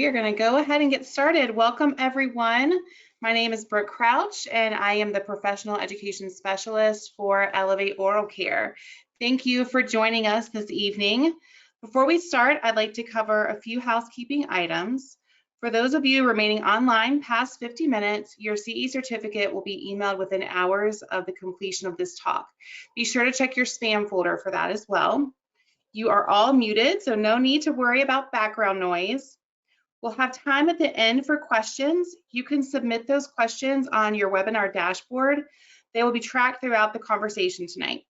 are going to go ahead and get started. Welcome, everyone. My name is Brooke Crouch, and I am the Professional Education Specialist for Elevate Oral Care. Thank you for joining us this evening. Before we start, I'd like to cover a few housekeeping items. For those of you remaining online past 50 minutes, your CE certificate will be emailed within hours of the completion of this talk. Be sure to check your spam folder for that as well. You are all muted, so no need to worry about background noise. We'll have time at the end for questions. You can submit those questions on your webinar dashboard. They will be tracked throughout the conversation tonight.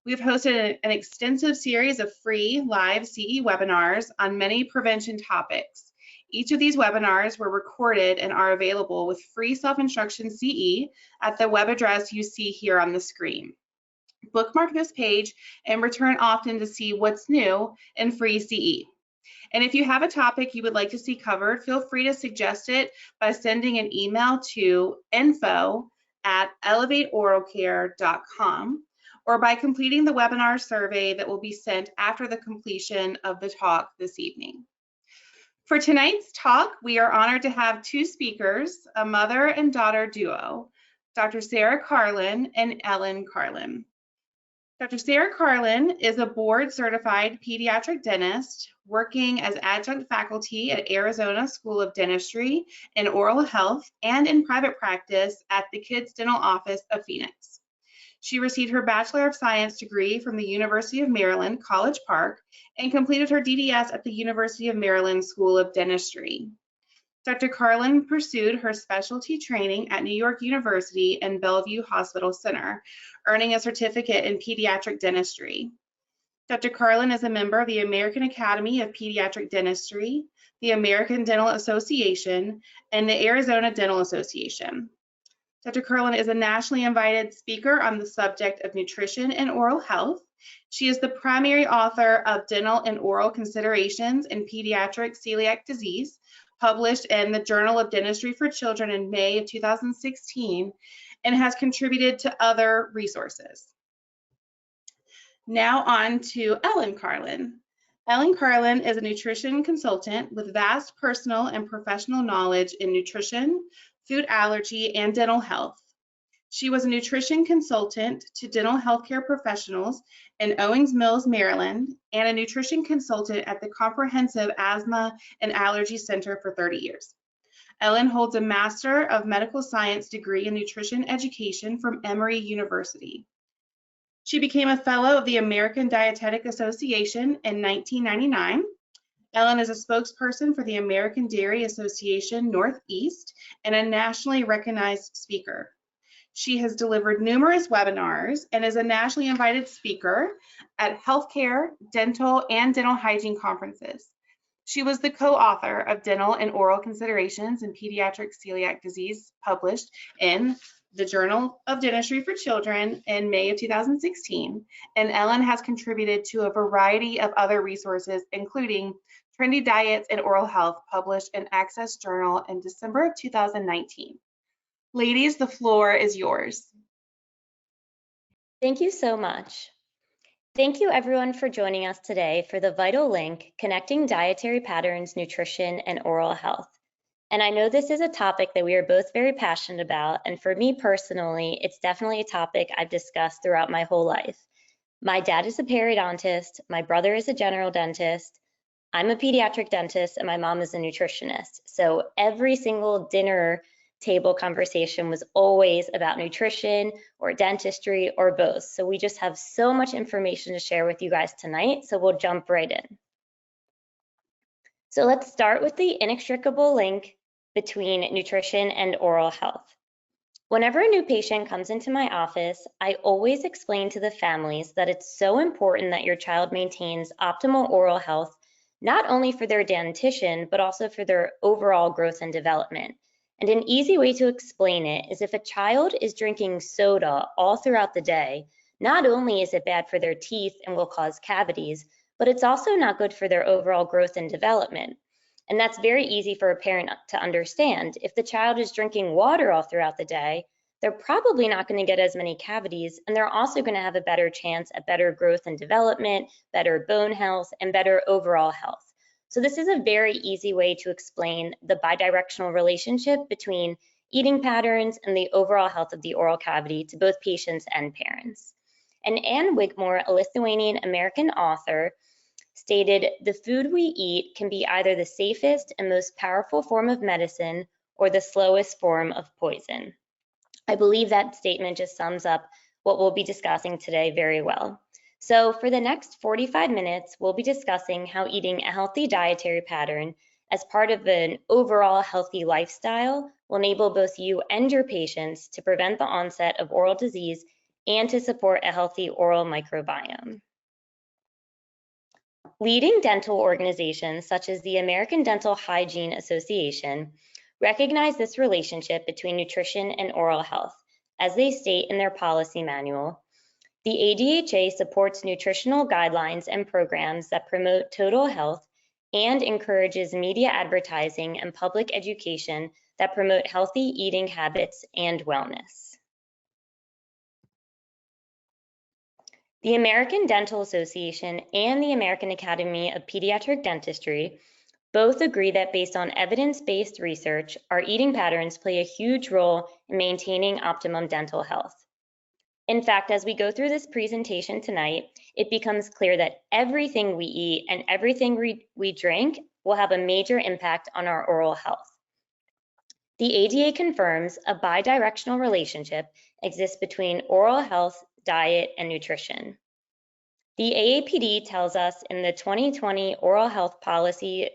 We've hosted an extensive series of free live CE webinars on many prevention topics. Each of these webinars were recorded and are available with free self-instruction CE at the web address you see here on the screen. Bookmark this page and return often to see what's new in free CE. And if you have a topic you would like to see covered, feel free to suggest it by sending an email to info@elevateoralcare.com or by completing the webinar survey that will be sent after the completion of the talk this evening. For tonight's talk, we are honored to have two speakers, a mother and daughter duo, Dr. Sarah Carlin and Ellen Carlin. Dr. Sarah Carlin is a board-certified pediatric dentist working as adjunct faculty at Arizona School of Dentistry and Oral Health and in private practice at the Kids Dental Office of Phoenix. She received her Bachelor of Science degree from the University of Maryland, College Park, and completed her DDS at the University of Maryland School of Dentistry. Dr. Carlin pursued her specialty training at New York University and Bellevue Hospital Center, earning a certificate in pediatric dentistry. Dr. Carlin is a member of the American Academy of Pediatric Dentistry, the American Dental Association, and the Arizona Dental Association. Dr. Carlin is a nationally invited speaker on the subject of nutrition and oral health. She is the primary author of Dental and Oral Considerations in Pediatric Celiac Disease, published in the Journal of Dentistry for Children in May of 2016, and has contributed to other resources. Now on to Ellen Carlin. Ellen Carlin is a nutrition consultant with vast personal and professional knowledge in nutrition, food allergy, and dental health. She was a nutrition consultant to dental healthcare professionals in Owings Mills, Maryland, and a nutrition consultant at the Comprehensive Asthma and Allergy Center for 30 years. Ellen holds a Master of Medical Science degree in nutrition education from Emory University. She became a fellow of the American Dietetic Association in 1999. Ellen is a spokesperson for the American Dairy Association Northeast and a nationally recognized speaker. She has delivered numerous webinars and is a nationally invited speaker at healthcare, dental, and dental hygiene conferences. She was the co-author of Dental and Oral Considerations in Pediatric Celiac Disease, published in the Journal of Dentistry for Children in May of 2016, and Ellen has contributed to a variety of other resources, including Trendy Diets and Oral Health, published in Access Journal in December of 2019. Ladies, the floor is yours. Thank you so much. Thank you everyone for joining us today for the vital link connecting dietary patterns, nutrition, and oral health. And I know this is a topic that we are both very passionate about, and for me personally, it's definitely a topic I've discussed throughout my whole life. My dad is a periodontist, my brother is a general dentist, I'm a pediatric dentist, and my mom is a nutritionist. So every single dinner table conversation was always about nutrition or dentistry or both. So we just have so much information to share with you guys tonight, so we'll jump right in. So let's start with the inextricable link between nutrition and oral health. Whenever a new patient comes into my office, I always explain to the families that it's so important that your child maintains optimal oral health, not only for their dentition, but also for their overall growth and development. And an easy way to explain it is if a child is drinking soda all throughout the day, not only is it bad for their teeth and will cause cavities, but it's also not good for their overall growth and development. And that's very easy for a parent to understand. If the child is drinking water all throughout the day, they're probably not going to get as many cavities, and they're also going to have a better chance at better growth and development, better bone health, and better overall health. So this is a very easy way to explain the bidirectional relationship between eating patterns and the overall health of the oral cavity to both patients and parents. And Anne Wigmore, a Lithuanian-American author, stated, "The food we eat can be either the safest and most powerful form of medicine or the slowest form of poison." I believe that statement just sums up what we'll be discussing today very well. So for the next 45 minutes, we'll be discussing how eating a healthy dietary pattern as part of an overall healthy lifestyle will enable both you and your patients to prevent the onset of oral disease and to support a healthy oral microbiome. Leading dental organizations such as the American Dental Hygiene Association recognize this relationship between nutrition and oral health, as they state in their policy manual. The ADHA supports nutritional guidelines and programs that promote total health and encourages media advertising and public education that promote healthy eating habits and wellness. The American Dental Association and the American Academy of Pediatric Dentistry both agree that based on evidence-based research, our eating patterns play a huge role in maintaining optimum dental health. In fact, as we go through this presentation tonight, it becomes clear that everything we eat and everything we drink will have a major impact on our oral health. The ADA confirms a bidirectional relationship exists between oral health, diet, and nutrition. The AAPD tells us in the 2020 Oral Health Policy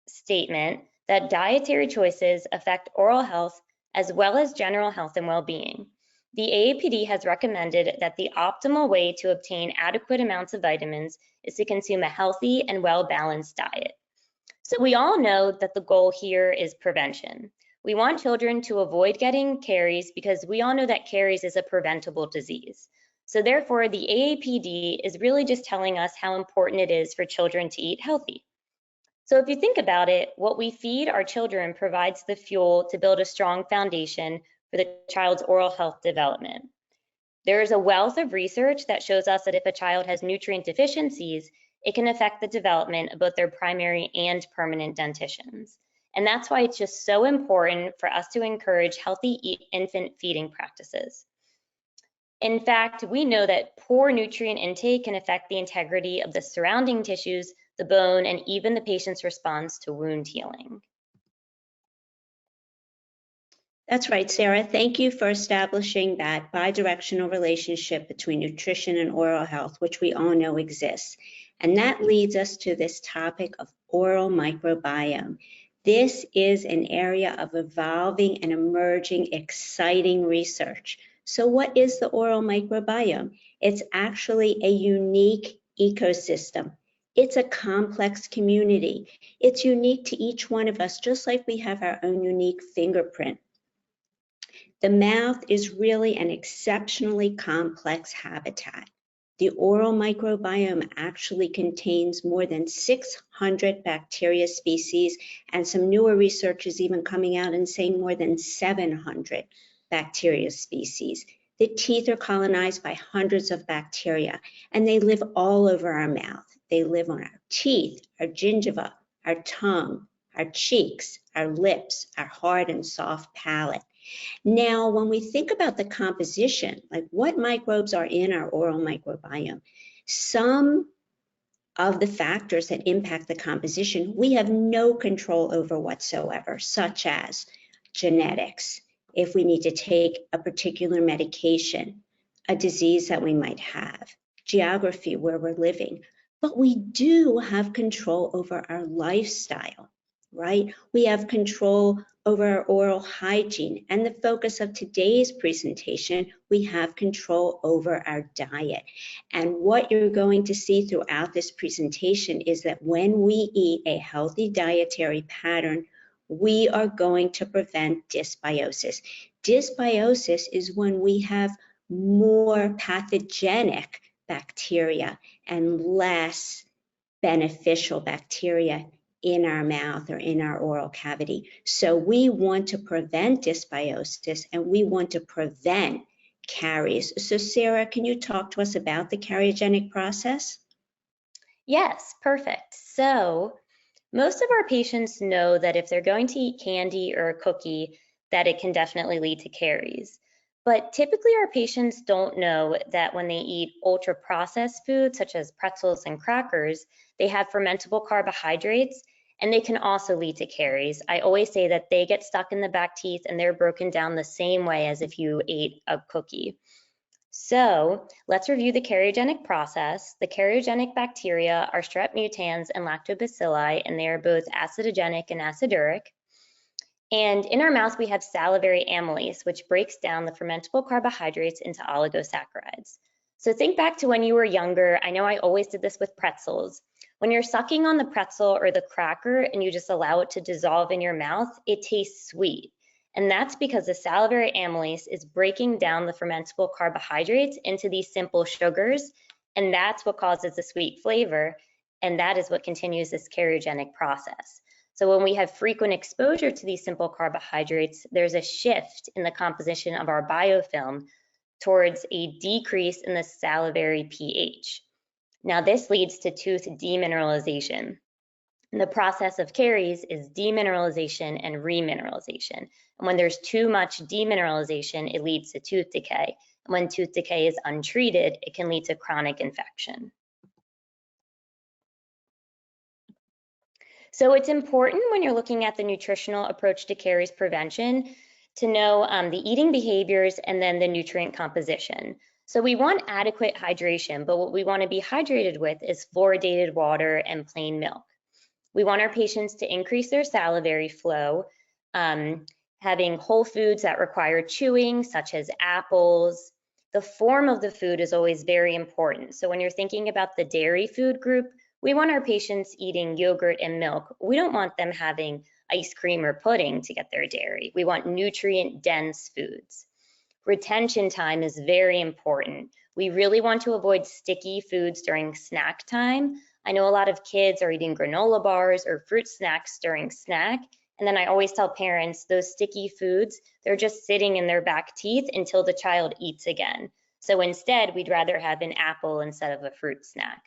Statement that dietary choices affect oral health as well as general health and well-being. The AAPD has recommended that the optimal way to obtain adequate amounts of vitamins is to consume a healthy and well-balanced diet. So we all know that the goal here is prevention. We want children to avoid getting caries because we all know that caries is a preventable disease. So therefore, the AAPD is really just telling us how important it is for children to eat healthy. So if you think about it, what we feed our children provides the fuel to build a strong foundation for the child's oral health development. There is a wealth of research that shows us that if a child has nutrient deficiencies, it can affect the development of both their primary and permanent dentitions. And that's why it's just so important for us to encourage healthy infant feeding practices. In fact, we know that poor nutrient intake can affect the integrity of the surrounding tissues, the bone, and even the patient's response to wound healing. That's right, Sarah. Thank you for establishing that bidirectional relationship between nutrition and oral health, which we all know exists. And that leads us to this topic of oral microbiome. This is an area of evolving and emerging exciting research. So what is the oral microbiome? It's actually a unique ecosystem. It's a complex community. It's unique to each one of us, just like we have our own unique fingerprint. The mouth is really an exceptionally complex habitat. The oral microbiome actually contains more than 600 bacteria species, and some newer research is even coming out and saying more than 700 bacteria species. The teeth are colonized by hundreds of bacteria, and they live all over our mouth. They live on our teeth, our gingiva, our tongue, our cheeks, our lips, our hard and soft palate. Now, when we think about the composition, like what microbes are in our oral microbiome, some of the factors that impact the composition, we have no control over whatsoever, such as genetics, if we need to take a particular medication, a disease that we might have, geography, where we're living. But we do have control over our lifestyle, right? We have control over our oral hygiene, and the focus of today's presentation, we have control over our diet. And what you're going to see throughout this presentation is that when we eat a healthy dietary pattern, we are going to prevent dysbiosis. Dysbiosis is when we have more pathogenic bacteria and less beneficial bacteria in our mouth or in our oral cavity. So we want to prevent dysbiosis and we want to prevent caries. So Sarah, can you talk to us about the cariogenic process? Yes, perfect. So Most of our patients know that if they're going to eat candy or a cookie, that it can definitely lead to caries. But typically our patients don't know that when they eat ultra-processed foods such as pretzels and crackers, they have fermentable carbohydrates and they can also lead to caries. I always say that they get stuck in the back teeth and they're broken down the same way as if you ate a cookie. So let's review the cariogenic process. The cariogenic bacteria are strep mutans and lactobacilli, and they are both acidogenic and aciduric. And in our mouth, we have salivary amylase, which breaks down the fermentable carbohydrates into oligosaccharides. So think back to when you were younger. I know I always did this with pretzels. When you're sucking on the pretzel or the cracker and you just allow it to dissolve in your mouth, it tastes sweet. And that's because the salivary amylase is breaking down the fermentable carbohydrates into these simple sugars, and that's what causes the sweet flavor, and that is what continues this cariogenic process. So when we have frequent exposure to these simple carbohydrates, there's a shift in the composition of our biofilm towards a decrease in the salivary pH. Now this leads to tooth demineralization. The process of caries is demineralization and remineralization. And when there's too much demineralization, it leads to tooth decay. And when tooth decay is untreated, it can lead to chronic infection. So it's important when you're looking at the nutritional approach to caries prevention to know the eating behaviors and then the nutrient composition. So we want adequate hydration, but what we want to be hydrated with is fluoridated water and plain milk. We want our patients to increase their salivary flow, having whole foods that require chewing, such as apples. The form of the food is always very important. So when you're thinking about the dairy food group, we want our patients eating yogurt and milk. We don't want them having ice cream or pudding to get their dairy. We want nutrient-dense foods. Retention time is very important. We really want to avoid sticky foods during snack time. I know a lot of kids are eating granola bars or fruit snacks during snack. And then I always tell parents those sticky foods, they're just sitting in their back teeth until the child eats again. So instead, we'd rather have an apple instead of a fruit snack.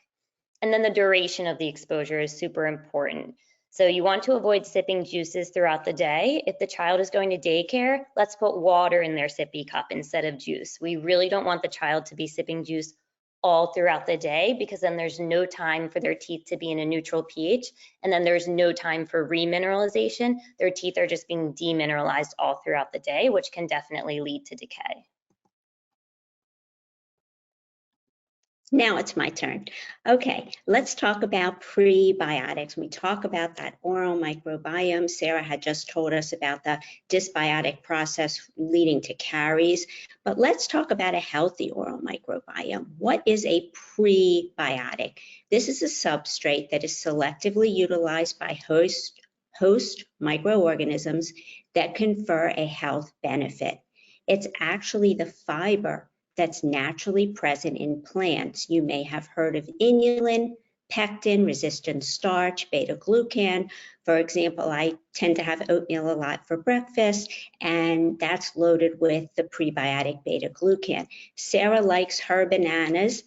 And then the duration of the exposure is super important. So you want to avoid sipping juices throughout the day. If the child is going to daycare, let's put water in their sippy cup instead of juice. We really don't want the child to be sipping juice all throughout the day, because then there's no time for their teeth to be in a neutral pH, and then there's no time for remineralization. Their teeth are just being demineralized all throughout the day, which can definitely lead to decay. Now it's my turn. Okay, let's talk about prebiotics. We talk about that oral microbiome. Sarah had just told us about the dysbiotic process leading to caries, but let's talk about a healthy oral microbiome. What is a prebiotic? This is a substrate that is selectively utilized by host microorganisms that confer a health benefit. It's actually the fiber that's naturally present in plants. You may have heard of inulin, pectin, resistant starch, beta-glucan. For example, I tend to have oatmeal a lot for breakfast, and that's loaded with the prebiotic beta-glucan. Sarah likes her bananas,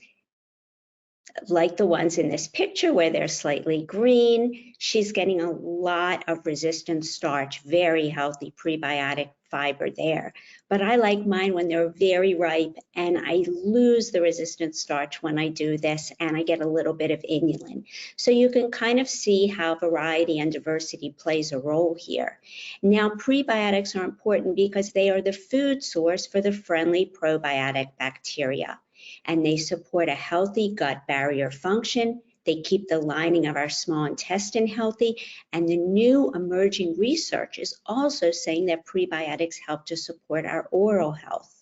like the ones in this picture where they're slightly green. She's getting a lot of resistant starch, very healthy prebiotic fiber there. But I like mine when they're very ripe, and I lose the resistant starch when I do this, and I get a little bit of inulin. So you can kind of see how variety and diversity plays a role here. Now, prebiotics are important because they are the food source for the friendly probiotic bacteria, and they support a healthy gut barrier function. They keep the lining of our small intestine healthy, and the new emerging research is also saying that prebiotics help to support our oral health.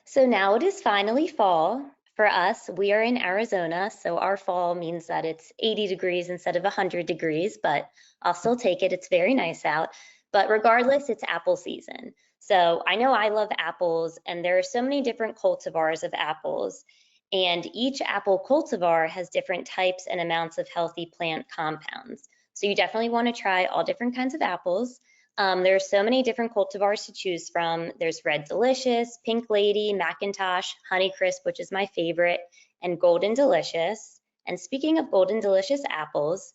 So now it is finally fall. For us, we are in Arizona, so our fall means that it's 80 degrees instead of 100 degrees, but I'll still take it. It's very nice out. But regardless, it's apple season. So I know I love apples, and there are so many different cultivars of apples. And each apple cultivar has different types and amounts of healthy plant compounds. So you definitely want to try all different kinds of apples. There are so many different cultivars to choose from. There's Red Delicious, Pink Lady, Macintosh, Honeycrisp, which is my favorite, and Golden Delicious. And speaking of Golden Delicious apples,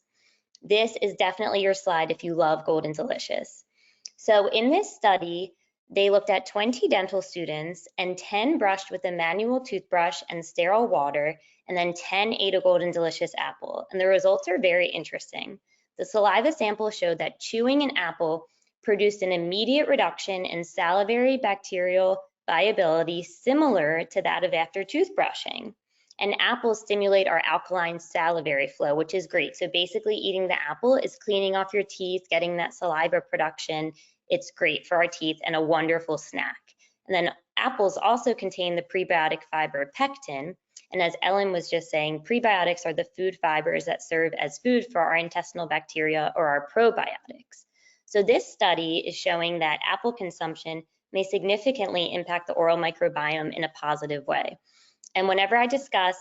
this is definitely your slide if you love Golden Delicious. So in this study, they looked at 20 dental students and 10 brushed with a manual toothbrush and sterile water, and then 10 ate a Golden Delicious apple. And the results are very interesting. The saliva sample showed that chewing an apple produced an immediate reduction in salivary bacterial viability similar to that of after toothbrushing. And apples stimulate our alkaline salivary flow, which is great. So basically eating the apple is cleaning off your teeth, getting that saliva production. It's great for our teeth and a wonderful snack. And then apples also contain the prebiotic fiber pectin. And as Ellen was just saying, prebiotics are the food fibers that serve as food for our intestinal bacteria or our probiotics. So this study is showing that apple consumption may significantly impact the oral microbiome in a positive way. And whenever I discuss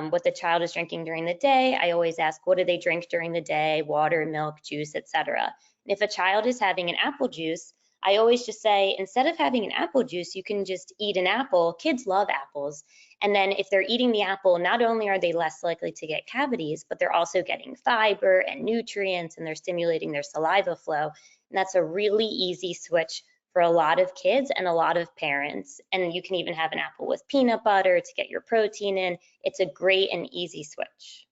what the child is drinking during the day, I always ask, what do they drink during the day? Water, milk, juice, etc. And if a child is having an apple juice, I always just say, instead of having an apple juice, you can just eat an apple. Kids love apples. And then if they're eating the apple, not only are they less likely to get cavities, but they're also getting fiber and nutrients, and they're stimulating their saliva flow. And that's a really easy switch for a lot of kids and a lot of parents. And you can even have an apple with peanut butter to get your protein in. It's a great and easy switch.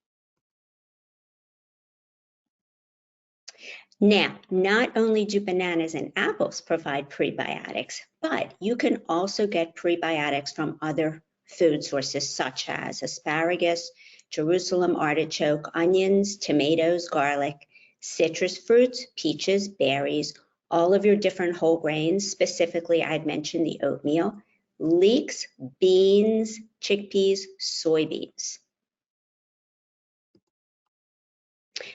Now, not only do bananas and apples provide prebiotics, but you can also get prebiotics from other food sources such as asparagus, Jerusalem artichoke, onions, tomatoes, garlic, citrus fruits, peaches, berries, all of your different whole grains. Specifically, I'd mentioned the oatmeal, leeks, beans, chickpeas, soybeans.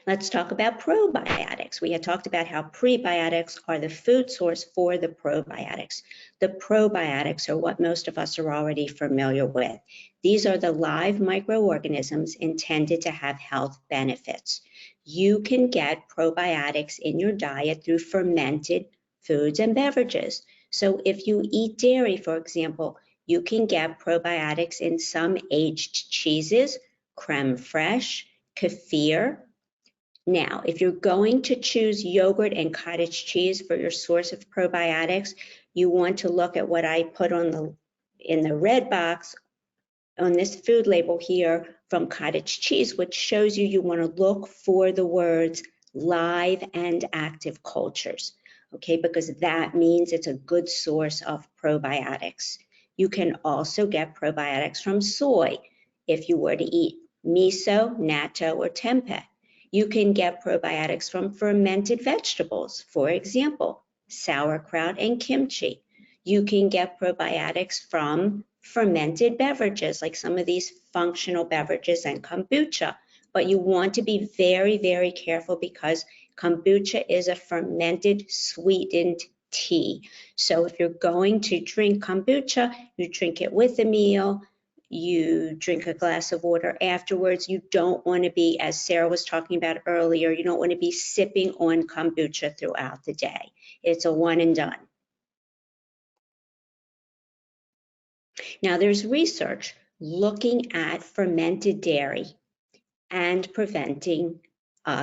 Let's talk about probiotics. We had talked about how prebiotics are the food source for the probiotics. The probiotics are what most of us are already familiar with. These are the live microorganisms intended to have health benefits. You can get probiotics in your diet through fermented foods and beverages. So if you eat dairy, for example, you can get probiotics in some aged cheeses, creme fraiche, kefir. Now, if you're going to choose yogurt and cottage cheese for your source of probiotics, you want to look at what I put on in the red box on this food label here from cottage cheese, which shows you want to look for the words live and active cultures, okay, because that means it's a good source of probiotics. You can also get probiotics from soy if you were to eat miso, natto, or tempeh. You can get probiotics from fermented vegetables, for example, sauerkraut and kimchi. You can get probiotics from fermented beverages, like some of these functional beverages and kombucha. But you want to be very, very careful because kombucha is a fermented, sweetened tea. So if you're going to drink kombucha, you drink it with a meal, you drink a glass of water afterwards. You don't want to be, as Sarah was talking about earlier, you don't want to be sipping on kombucha throughout the day. It's a one and done. Now there's research looking at fermented dairy and preventing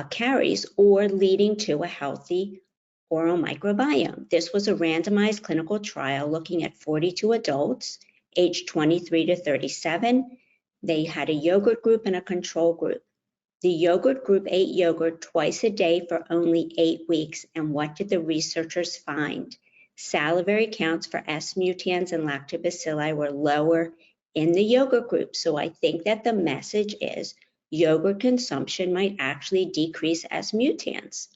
caries or leading to a healthy oral microbiome. This was a randomized clinical trial looking at 42 adults aged 23 to 37. They had a yogurt group and a control group. The yogurt group ate yogurt twice a day for only 8 weeks. And what did the researchers find? Salivary counts for S. mutans and lactobacilli were lower in the yogurt group. So I think that the message is yogurt consumption might actually decrease S. mutans.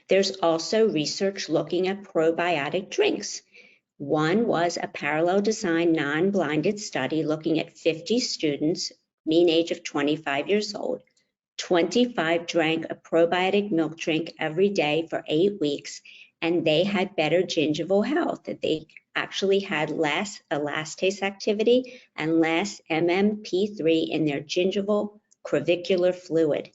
There's also research looking at probiotic drinks. One was a parallel design, non-blinded study looking at 50 students, mean age of 25 years old. 25 drank a probiotic milk drink every day for 8 weeks, and they had better gingival health. They actually had less elastase activity and less MMP3 in their gingival crevicular fluid.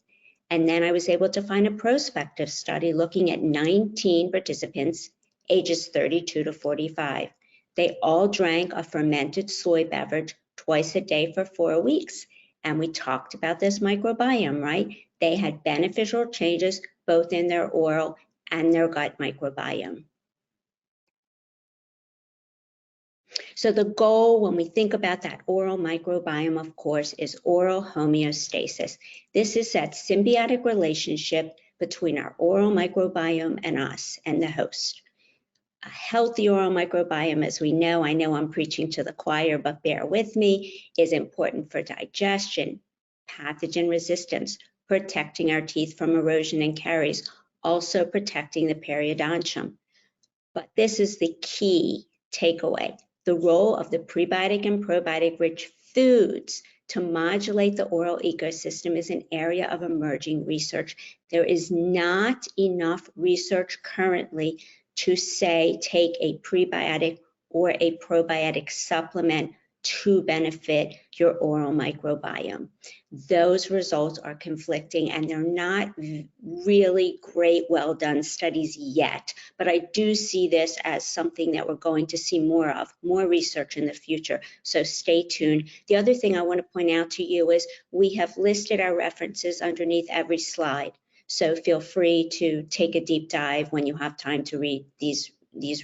And then I was able to find a prospective study looking at 19 participants, ages 32 to 45. They all drank a fermented soy beverage twice a day for 4 weeks. And we talked about this microbiome, right? They had beneficial changes both in their oral and their gut microbiome. So the goal when we think about that oral microbiome, of course, is oral homeostasis. This is that symbiotic relationship between our oral microbiome and us and the host. A healthy oral microbiome, as we know, I know I'm preaching to the choir, but bear with me, is important for digestion, pathogen resistance, protecting our teeth from erosion and caries, also protecting the periodontium. But this is the key takeaway. The role of the prebiotic and probiotic rich foods to modulate the oral ecosystem is an area of emerging research. There is not enough research currently to say take a prebiotic or a probiotic supplement to benefit your oral microbiome. Those results are conflicting and they're not really great, well done studies yet, but I do see this as something that we're going to see more of, more research in the future, so stay tuned. The other thing I want to point out to you is we have listed our references underneath every slide, so feel free to take a deep dive when you have time to read these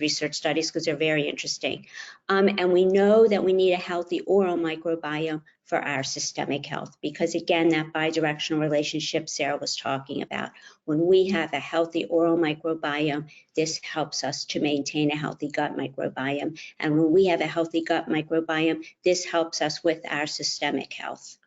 research studies because they're very interesting. And we know that we need a healthy oral microbiome for our systemic health because, again, that bi-directional relationship Sarah was talking about. When we have a healthy oral microbiome, this helps us to maintain a healthy gut microbiome. And when we have a healthy gut microbiome, this helps us with our systemic health.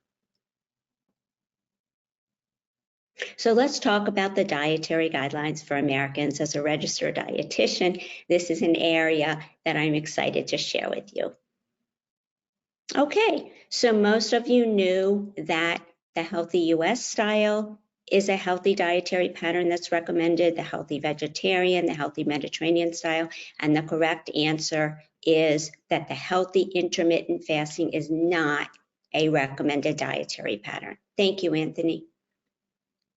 So let's talk about the dietary guidelines for Americans. As a registered dietitian, this is an area that I'm excited to share with you. Okay, so most of you knew that the healthy US style is a healthy dietary pattern that's recommended, the healthy vegetarian, the healthy Mediterranean style, and the correct answer is that the healthy intermittent fasting is not a recommended dietary pattern. Thank you, Anthony.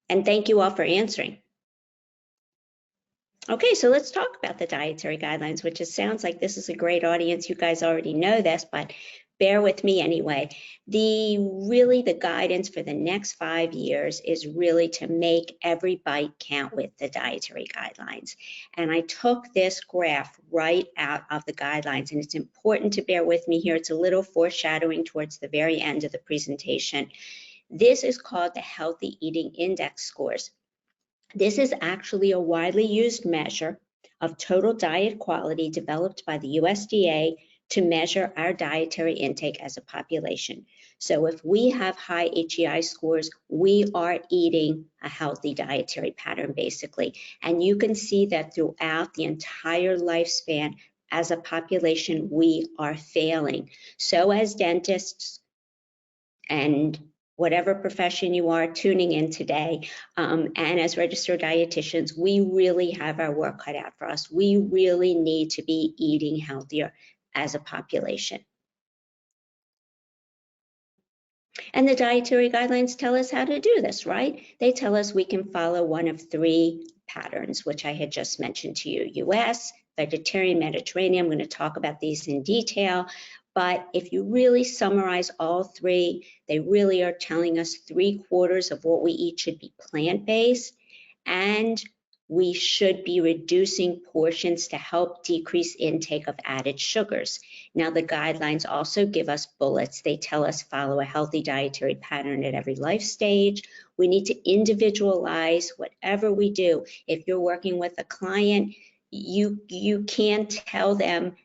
And thank you all for answering. Okay, so let's talk about the dietary guidelines, which it sounds like this is a great audience. You guys already know this, but bear with me anyway. The guidance for the next 5 years is really to make every bite count with the dietary guidelines. And I took this graph right out of the guidelines, and it's important to bear with me here. It's a little foreshadowing towards the very end of the presentation. This is called the Healthy Eating Index scores. This is actually a widely used measure of total diet quality developed by the USDA to measure our dietary intake as a population. So if we have high HEI scores, we are eating a healthy dietary pattern, basically. And you can see that throughout the entire lifespan, as a population, we are failing. So as dentists and whatever profession you are tuning in today, and as registered dietitians, we really have our work cut out for us. We really need to be eating healthier as a population. And the dietary guidelines tell us how to do this, right? They tell us we can follow one of 3 patterns, which I had just mentioned to you: US, vegetarian, Mediterranean. I'm going to talk about these in detail. But if you really summarize all 3, they really are telling us 3/4 of what we eat should be plant-based, and we should be reducing portions to help decrease intake of added sugars. Now, the guidelines also give us bullets. They tell us follow a healthy dietary pattern at every life stage. We need to individualize whatever we do. If you're working with a client, you can't tell them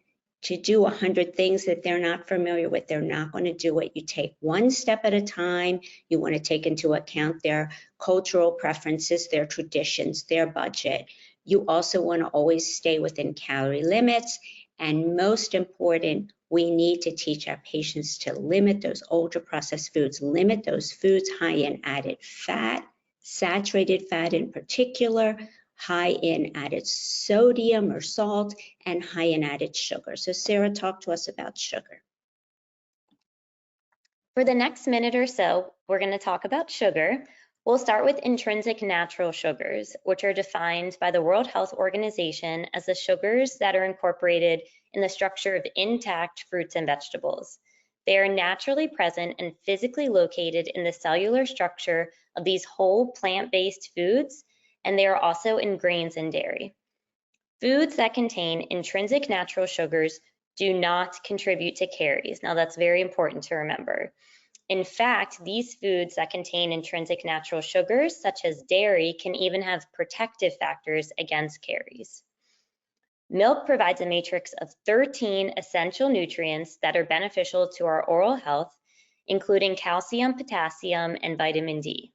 to do 100 things that they're not familiar with. They're not going to do it. You take one step at a time. You want to take into account their cultural preferences, their traditions, their budget. You also want to always stay within calorie limits. And most important, we need to teach our patients to limit those ultra-processed foods, limit those foods high in added fat, saturated fat in particular, high in added sodium or salt, and high in added sugar. So Sarah, talk to us about sugar. For the next minute or so, we're going to talk about sugar. We'll start with intrinsic natural sugars, which are defined by the World Health Organization as the sugars that are incorporated in the structure of intact fruits and vegetables. They are naturally present and physically located in the cellular structure of these whole plant-based foods, and they are also in grains and dairy. Foods that contain intrinsic natural sugars do not contribute to caries. Now, that's very important to remember. In fact, these foods that contain intrinsic natural sugars, such as dairy, can even have protective factors against caries. Milk provides a matrix of 13 essential nutrients that are beneficial to our oral health, including calcium, potassium, and vitamin D.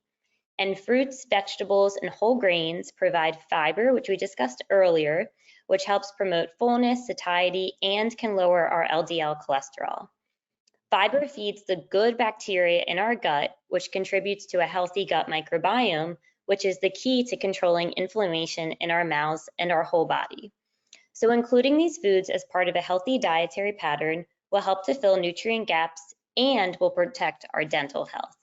And fruits, vegetables, and whole grains provide fiber, which we discussed earlier, which helps promote fullness, satiety, and can lower our LDL cholesterol. Fiber feeds the good bacteria in our gut, which contributes to a healthy gut microbiome, which is the key to controlling inflammation in our mouths and our whole body. So including these foods as part of a healthy dietary pattern will help to fill nutrient gaps and will protect our dental health.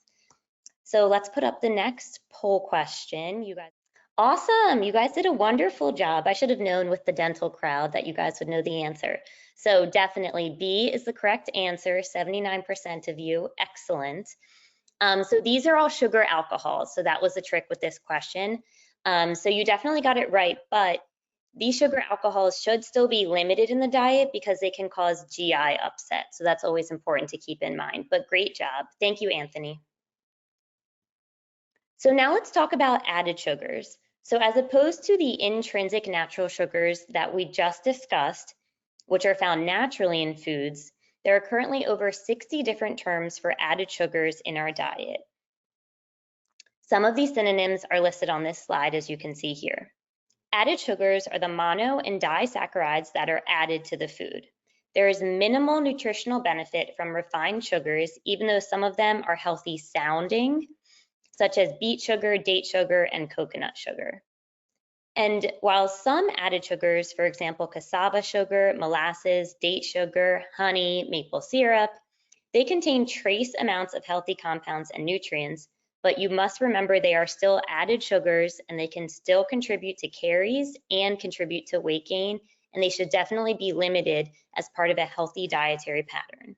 So let's put up the next poll question. You guys, awesome, you guys did a wonderful job. I should have known with the dental crowd that you guys would know the answer. So definitely B is the correct answer, 79% of you, excellent. So these are all sugar alcohols, so that was the trick with this question. So you definitely got it right, but these sugar alcohols should still be limited in the diet because they can cause GI upset. So that's always important to keep in mind, but great job. Thank you, Anthony. So now let's talk about added sugars. So as opposed to the intrinsic natural sugars that we just discussed, which are found naturally in foods, there are currently over 60 different terms for added sugars in our diet. Some of these synonyms are listed on this slide, as you can see here. Added sugars are the mono and disaccharides that are added to the food. There is minimal nutritional benefit from refined sugars, even though some of them are healthy sounding, such as beet sugar, date sugar, and coconut sugar. And while some added sugars, for example, cassava sugar, molasses, date sugar, honey, maple syrup, they contain trace amounts of healthy compounds and nutrients, but you must remember they are still added sugars and they can still contribute to caries and contribute to weight gain, and they should definitely be limited as part of a healthy dietary pattern.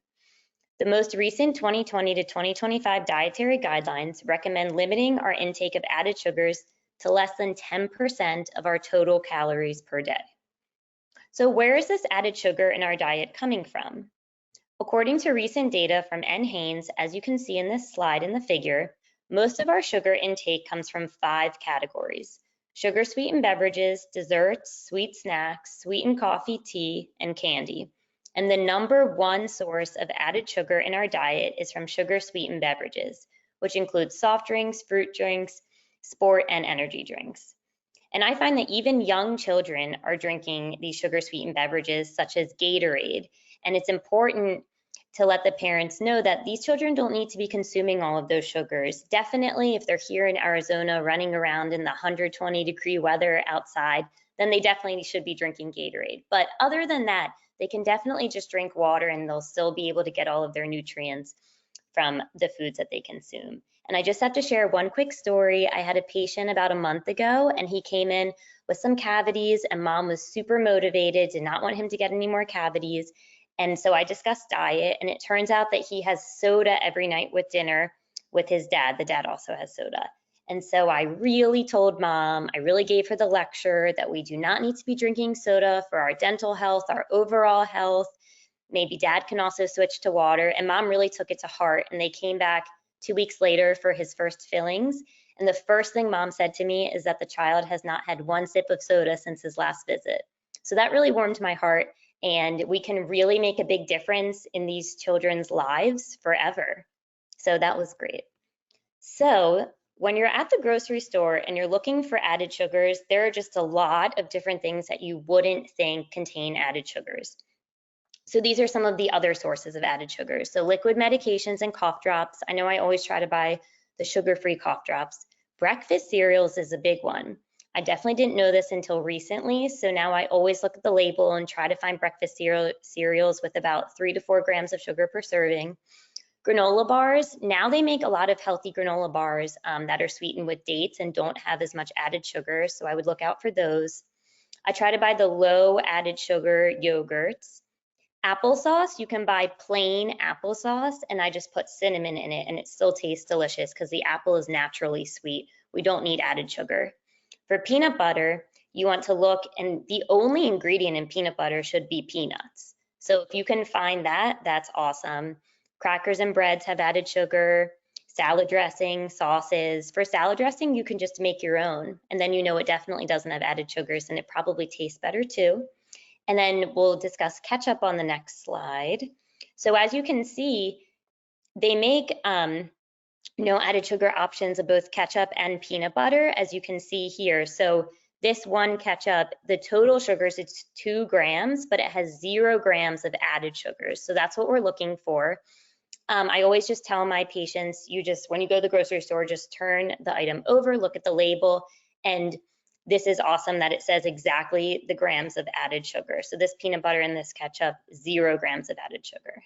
The most recent 2020 to 2025 dietary guidelines recommend limiting our intake of added sugars to less than 10% of our total calories per day. So where is this added sugar in our diet coming from? According to recent data from NHANES, as you can see in this slide in the figure, most of our sugar intake comes from 5 categories: sugar sweetened beverages, desserts, sweet snacks, sweetened coffee, tea, and candy. And the #1 source of added sugar in our diet is from sugar sweetened beverages, which includes soft drinks, fruit drinks, sport, and energy drinks. And I find that even young children are drinking these sugar sweetened beverages such as Gatorade. And it's important to let the parents know that these children don't need to be consuming all of those sugars. Definitely, if they're here in Arizona running around in the 120-degree weather outside, then they definitely should be drinking Gatorade. But other than that, they can definitely just drink water and they'll still be able to get all of their nutrients from the foods that they consume. And I just have to share one quick story. I had a patient about a month ago and he came in with some cavities and mom was super motivated, did not want him to get any more cavities. And so I discussed diet, and it turns out that he has soda every night with dinner with his dad. The dad also has soda. And so I really told mom, I really gave her the lecture that we do not need to be drinking soda for our dental health, our overall health. Maybe dad can also switch to water. And mom really took it to heart. And they came back 2 weeks later for his first fillings. And the first thing mom said to me is that the child has not had 1 sip of soda since his last visit. So that really warmed my heart. And we can really make a big difference in these children's lives forever. So that was great. So when you're at the grocery store and you're looking for added sugars, there are just a lot of different things that you wouldn't think contain added sugars. So these are some of the other sources of added sugars. So liquid medications and cough drops. I know I always try to buy the sugar-free cough drops. Breakfast cereals is a big one. I definitely didn't know this until recently, so now I always look at the label and try to find breakfast cereals with about 3 to 4 grams of sugar per serving. Granola bars, now they make a lot of healthy granola bars that are sweetened with dates and don't have as much added sugar, so I would look out for those. I try to buy the low added sugar yogurts. Applesauce, you can buy plain applesauce, and I just put cinnamon in it, and it still tastes delicious because the apple is naturally sweet. We don't need added sugar. For peanut butter, you want to look, and the only ingredient in peanut butter should be peanuts. So if you can find that, that's awesome. Crackers and breads have added sugar, salad dressing, sauces. For salad dressing, you can just make your own, and then you know it definitely doesn't have added sugars, and it probably tastes better too. And then we'll discuss ketchup on the next slide. So as you can see, they make no added sugar options of both ketchup and peanut butter, as you can see here. So this one ketchup, the total sugars, it's 2 grams, but it has 0 grams of added sugars. So that's what we're looking for. I always just tell my patients, when you go to the grocery store, just turn the item over, look at the label, and this is awesome that it says exactly the grams of added sugar. So this peanut butter and this ketchup, 0 grams of added sugar.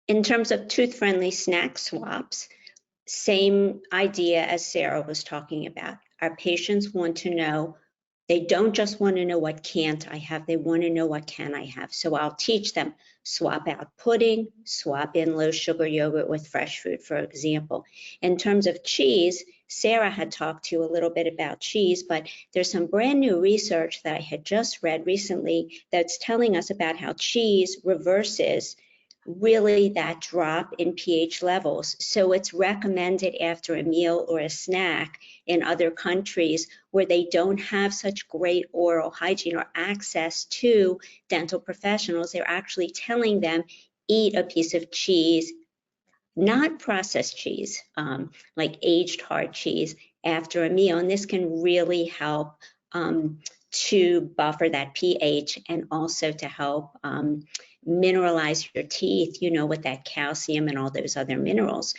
In terms of tooth-friendly snack swaps, same idea as Sarah was talking about. Our patients want to know, they don't just want to know what can't I have, they want to know what can I have. So I'll teach them, swap out pudding, swap in low sugar yogurt with fresh fruit, for example. In terms of cheese, Sarah had talked to you a little bit about cheese, but there's some brand new research that I had just read recently that's telling us about how cheese reverses really that drop in pH levels. So it's recommended after a meal or a snack in other countries where they don't have such great oral hygiene or access to dental professionals. They're actually telling them, eat a piece of cheese, not processed cheese, like aged hard cheese after a meal. And this can really help to buffer that pH and also to help mineralize your teeth, with that calcium and all those other minerals.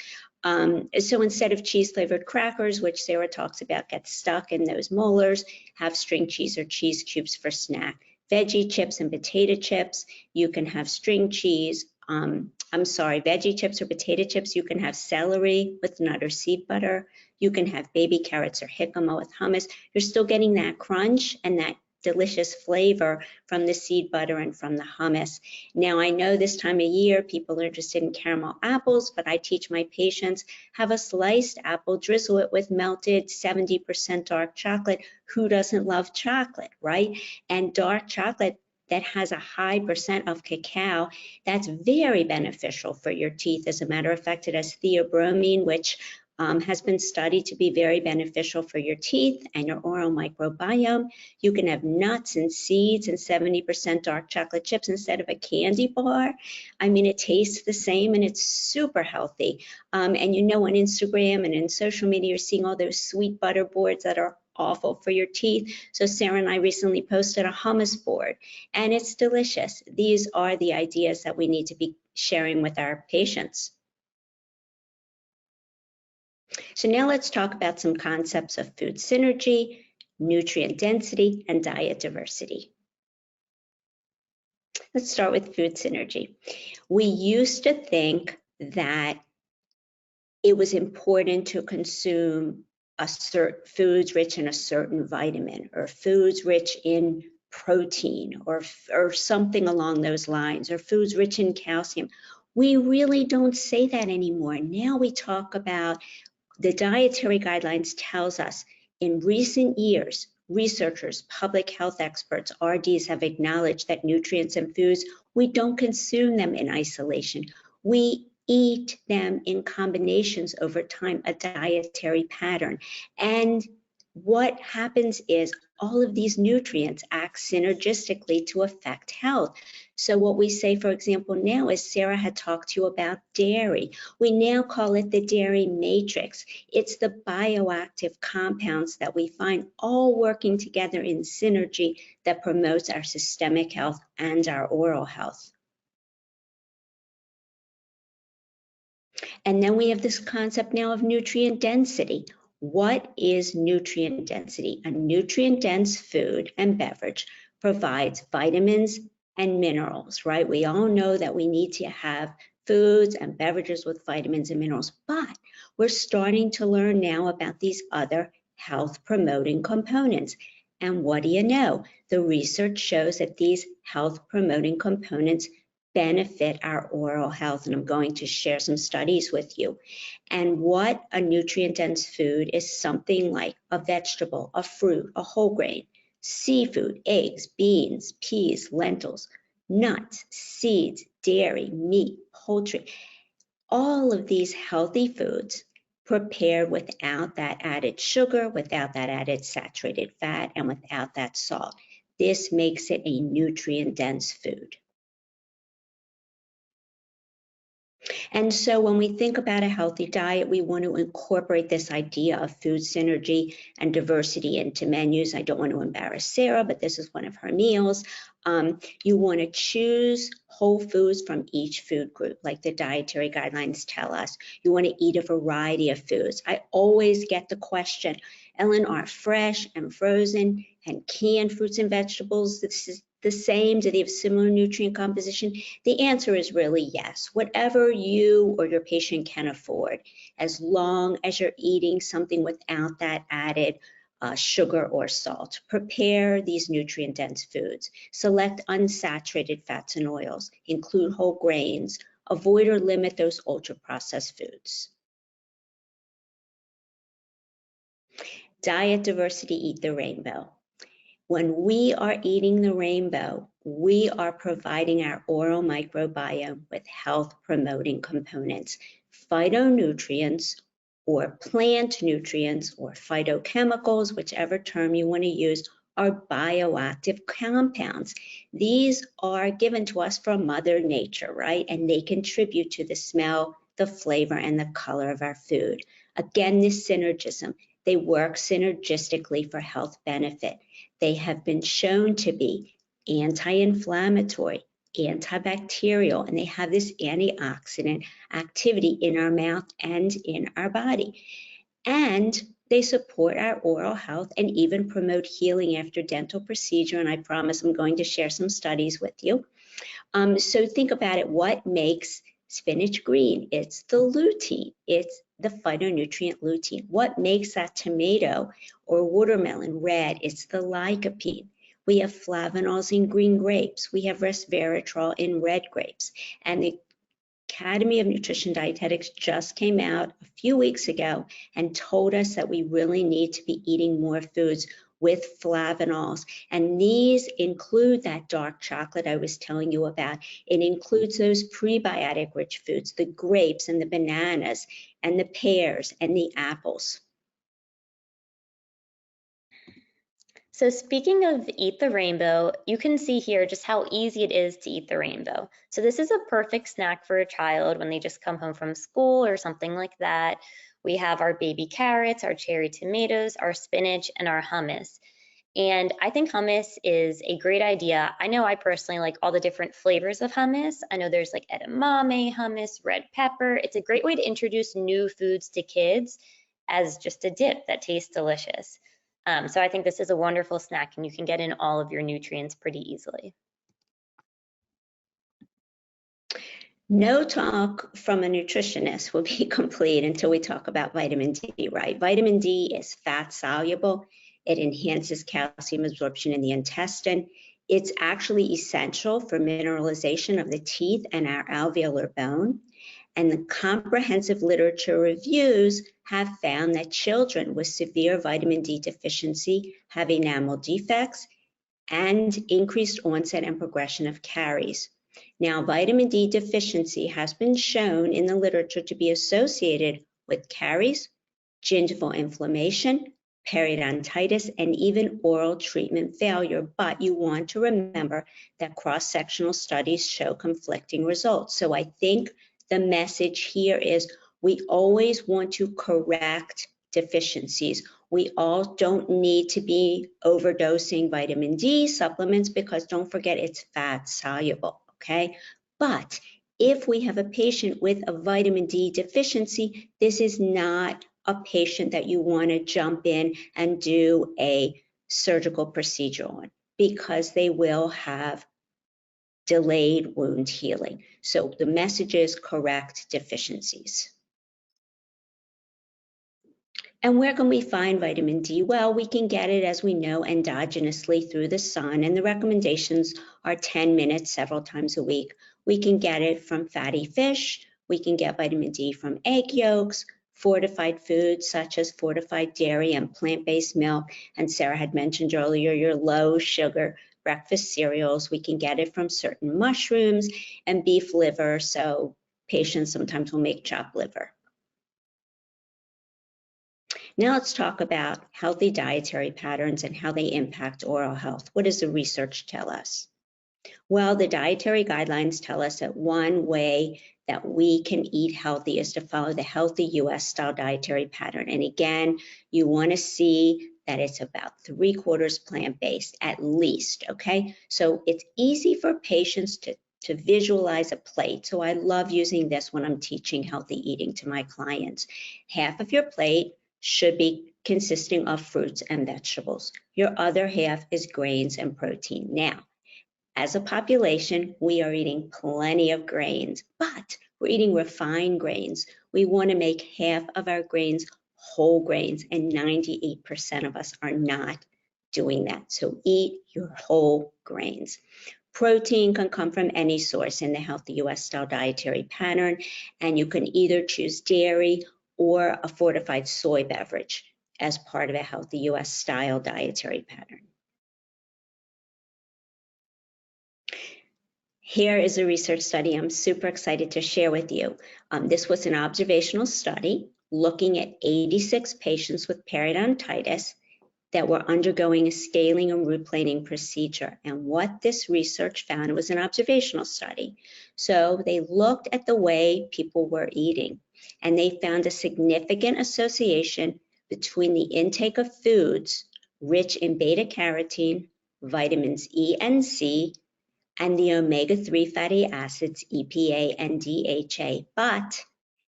So instead of cheese flavored crackers, which Sarah talks about, get stuck in those molars, have string cheese or cheese cubes for snack. Veggie chips and potato chips, you can have string cheese. Veggie chips or potato chips, you can have celery with nut or seed butter. You can have baby carrots or jicama with hummus. You're still getting that crunch and that delicious flavor from the seed butter and from the hummus. Now, I know this time of year, people are interested in caramel apples, but I teach my patients, have a sliced apple, drizzle it with melted 70% dark chocolate. Who doesn't love chocolate, right? And dark chocolate that has a high percent of cacao, that's very beneficial for your teeth. As a matter of fact, it has theobromine, which has been studied to be very beneficial for your teeth and your oral microbiome. You can have nuts and seeds and 70% dark chocolate chips instead of a candy bar. I mean, it tastes the same and it's super healthy. And on Instagram and in social media, you're seeing all those sweet butter boards that are awful for your teeth. So Sarah and I recently posted a hummus board and it's delicious. These are the ideas that we need to be sharing with our patients. So now let's talk about some concepts of food synergy, nutrient density, and diet diversity. Let's start with food synergy. We used to think that it was important to consume foods rich in a certain vitamin or foods rich in protein or something along those lines, or foods rich in calcium. We really don't say that anymore. Now we talk about the dietary guidelines tells us in recent years, researchers, public health experts, RDs have acknowledged that nutrients in foods, we don't consume them in isolation. We eat them in combinations over time, a dietary pattern. And what happens is all of these nutrients act synergistically to affect health. So what we say, for example, now is Sarah had talked to you about dairy. We now call it the dairy matrix. It's the bioactive compounds that we find all working together in synergy that promotes our systemic health and our oral health. And then we have this concept now of nutrient density. What is nutrient density? A nutrient-dense food and beverage provides vitamins and minerals, right? We all know that we need to have foods and beverages with vitamins and minerals, but we're starting to learn now about these other health-promoting components. And what do you know? The research shows that these health promoting components benefit our oral health, and I'm going to share some studies with you. And what a nutrient-dense food is something like a vegetable, a fruit, a whole grain, seafood, eggs, beans, peas, lentils, nuts, seeds, dairy, meat, poultry. All of these healthy foods prepared without that added sugar, without that added saturated fat, and without that salt. This makes it a nutrient-dense food. And so when we think about a healthy diet, we want to incorporate this idea of food synergy and diversity into menus. I don't want to embarrass Sarah, but this is one of her meals. You want to choose whole foods from each food group, like the dietary guidelines tell us. You want to eat a variety of foods. I always get the question, Ellen, are fresh and frozen and canned fruits and vegetables the same? Do they have similar nutrient composition? The answer is really yes. Whatever you or your patient can afford, as long as you're eating something without that added sugar or salt. Prepare these nutrient-dense foods. Select unsaturated fats and oils. Include whole grains. Avoid or limit those ultra-processed foods. Diet diversity, eat the rainbow. When we are eating the rainbow, we are providing our oral microbiome with health-promoting components, phytonutrients, or plant nutrients, or phytochemicals, whichever term you want to use, are bioactive compounds. These are given to us from Mother Nature, right? And they contribute to the smell, the flavor, and the color of our food. Again, this synergism, they work synergistically for health benefit. They have been shown to be anti-inflammatory, antibacterial, and they have this antioxidant activity in our mouth and in our body. And they support our oral health and even promote healing after dental procedure. And I promise I'm going to share some studies with you. So think about it. What makes spinach green? It's the lutein. It's the phytonutrient lutein. What makes that tomato or watermelon red? It's the lycopene. We have flavanols in green grapes. We have resveratrol in red grapes. And the Academy of Nutrition Dietetics just came out a few weeks ago and told us that we really need to be eating more foods with flavanols. And these include that dark chocolate I was telling you about. It includes those prebiotic rich foods, the grapes and the bananas and the pears and the apples. So speaking of eat the rainbow, you can see here just how easy it is to eat the rainbow. So this is a perfect snack for a child when they just come home from school or something like that. We have our baby carrots, our cherry tomatoes, our spinach, and our hummus. And I think hummus is a great idea. I know I personally like all the different flavors of hummus. I know there's like edamame hummus, red pepper. It's a great way to introduce new foods to kids as just a dip that tastes delicious. So I think this is a wonderful snack and you can get in all of your nutrients pretty easily. No talk from a nutritionist will be complete until we talk about vitamin D, right? Vitamin D is fat soluble. It enhances calcium absorption in the intestine. It's actually essential for mineralization of the teeth and our alveolar bone. And the comprehensive literature reviews have found that children with severe vitamin D deficiency have enamel defects and increased onset and progression of caries. Now, vitamin D deficiency has been shown in the literature to be associated with caries, gingival inflammation, periodontitis, and even oral treatment failure. But you want to remember that cross-sectional studies show conflicting results. So I think the message here is we always want to correct deficiencies. We all don't need to be overdosing vitamin D supplements because don't forget it's fat soluble, okay? But if we have a patient with a vitamin D deficiency, this is not a patient that you want to jump in and do a surgical procedure on because they will have delayed wound healing. So the message is correct deficiencies. And where can we find vitamin D? Well, we can get it, as we know, endogenously through the sun, and the recommendations are 10 minutes several times a week. We can get it from fatty fish. We can get vitamin D from egg yolks, fortified foods such as fortified dairy and plant-based milk. And Sarah had mentioned earlier your low sugar breakfast cereals. We can get it from certain mushrooms and beef liver. So patients sometimes will make chopped liver. Now let's talk about healthy dietary patterns and how they impact oral health. What does the research tell us? Well, the dietary guidelines tell us that one way that we can eat healthy is to follow the healthy US style dietary pattern. And again, you want to see that it's about 3/4 plant-based at least, okay? So it's easy for patients to visualize a plate. So I love using this when I'm teaching healthy eating to my clients. Half of your plate should be consisting of fruits and vegetables. Your other half is grains and protein. Now, as a population, we are eating plenty of grains, but we're eating refined grains. We want to make half of our grains whole grains, and 98% of us are not doing that. So eat your whole grains. Protein can come from any source in the healthy US style dietary pattern, and you can either choose dairy or a fortified soy beverage as part of a healthy US style dietary pattern. Here is a research study I'm super excited to share with you. This was an observational study looking at 86 patients with periodontitis that were undergoing a scaling and root planing procedure. And what this research found was an observational study. So they looked at the way people were eating, and they found a significant association between the intake of foods rich in beta-carotene, vitamins E and C, and the omega-3 fatty acids, EPA and DHA, but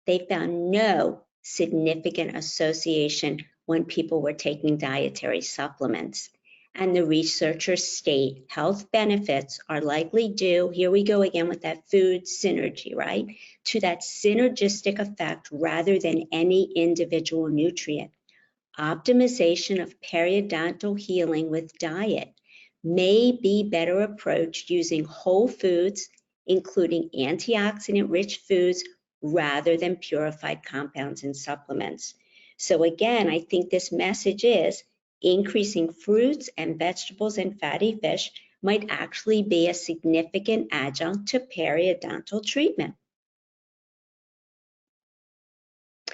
they found no significant association when people were taking dietary supplements. And the researchers state health benefits are likely due, here we go again with that food synergy, right? To that synergistic effect rather than any individual nutrient. Optimization of periodontal healing with diet may be better approached using whole foods, including antioxidant-rich foods, rather than purified compounds and supplements. So again, I think this message is increasing fruits and vegetables and fatty fish might actually be a significant adjunct to periodontal treatment.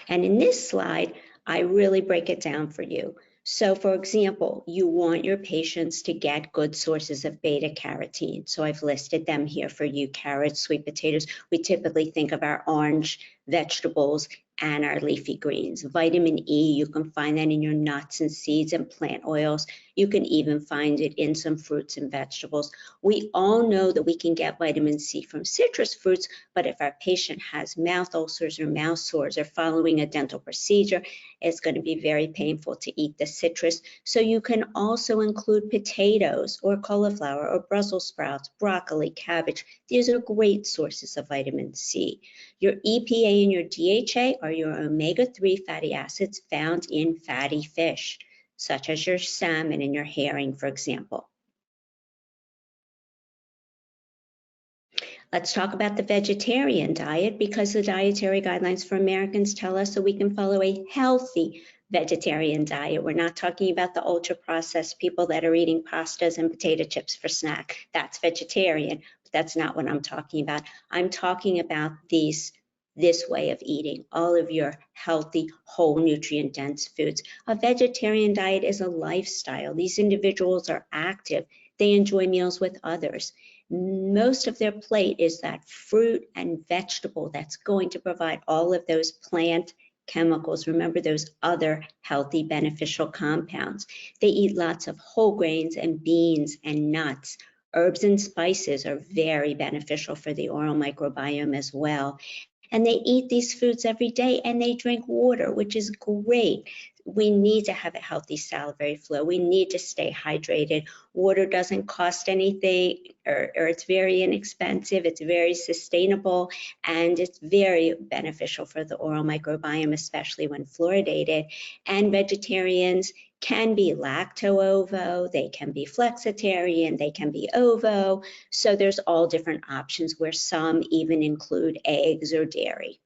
And in this slide, I really break it down for you. So for example, you want your patients to get good sources of beta-carotene. So I've listed them here for you: carrots, sweet potatoes. We typically think of our orange vegetables and our leafy greens. Vitamin E, you can find that in your nuts and seeds and plant oils. You can even find it in some fruits and vegetables. We all know that we can get vitamin C from citrus fruits, but if our patient has mouth ulcers or mouth sores or following a dental procedure, it's going to be very painful to eat the citrus. So you can also include potatoes or cauliflower or Brussels sprouts, broccoli, cabbage. These are great sources of vitamin C. Your EPA and your DHA are your omega-3 fatty acids found in fatty fish, such as your salmon and your herring, for example. Let's talk about the vegetarian diet, because the dietary guidelines for Americans tell us that we can follow a healthy vegetarian diet. We're not talking about the ultra-processed people that are eating pastas and potato chips for snack. That's vegetarian, but that's not what I'm talking about. I'm talking about this way of eating, all of your healthy, whole, nutrient-dense foods. A vegetarian diet is a lifestyle. These individuals are active. They enjoy meals with others. Most of their plate is that fruit and vegetable that's going to provide all of those plant chemicals. Remember those other healthy, beneficial compounds. They eat lots of whole grains and beans and nuts. Herbs and spices are very beneficial for the oral microbiome as well. And they eat these foods every day, and they drink water, which is great. we need to have a healthy salivary flow. We need to stay hydrated. Water doesn't cost anything, or it's very inexpensive. It's very sustainable, and it's very beneficial for the oral microbiome, especially when fluoridated. And vegetarians can be lacto-ovo, they can be flexitarian, they can be ovo. So there's all different options, where some even include eggs or dairy.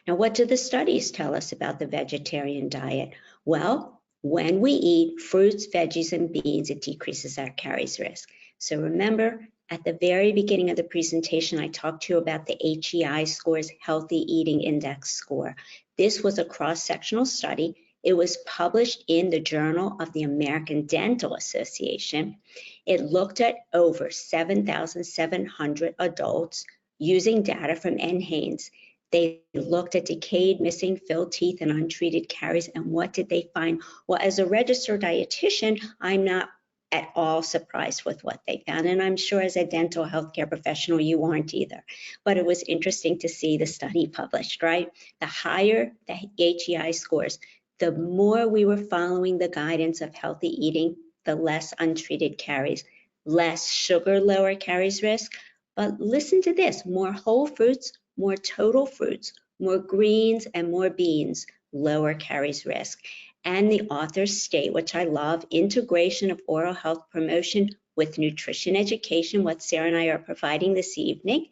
Now, what do the studies tell us about the vegetarian diet? Well, when we eat fruits, veggies, and beans, it decreases our caries risk. So remember, at the very beginning of the presentation, I talked to you about the HEI scores, Healthy Eating Index score. This was a cross-sectional study. It was published in the Journal of the American Dental Association. It looked at over 7,700 adults using data from NHANES. They looked at decayed, missing, filled teeth, and untreated caries. And what did they find? Well, as a registered dietitian, I'm not at all surprised with what they found. And I'm sure as a dental healthcare professional, you aren't either. But it was interesting to see the study published, right? The higher the HEI scores, the more we were following the guidance of healthy eating, the less untreated caries, less sugar, lower caries risk. But listen to this, more whole fruits, more total fruits, more greens, and more beans, lower caries risk. And the authors state, which I love, integration of oral health promotion with nutrition education, what Sarah and I are providing this evening,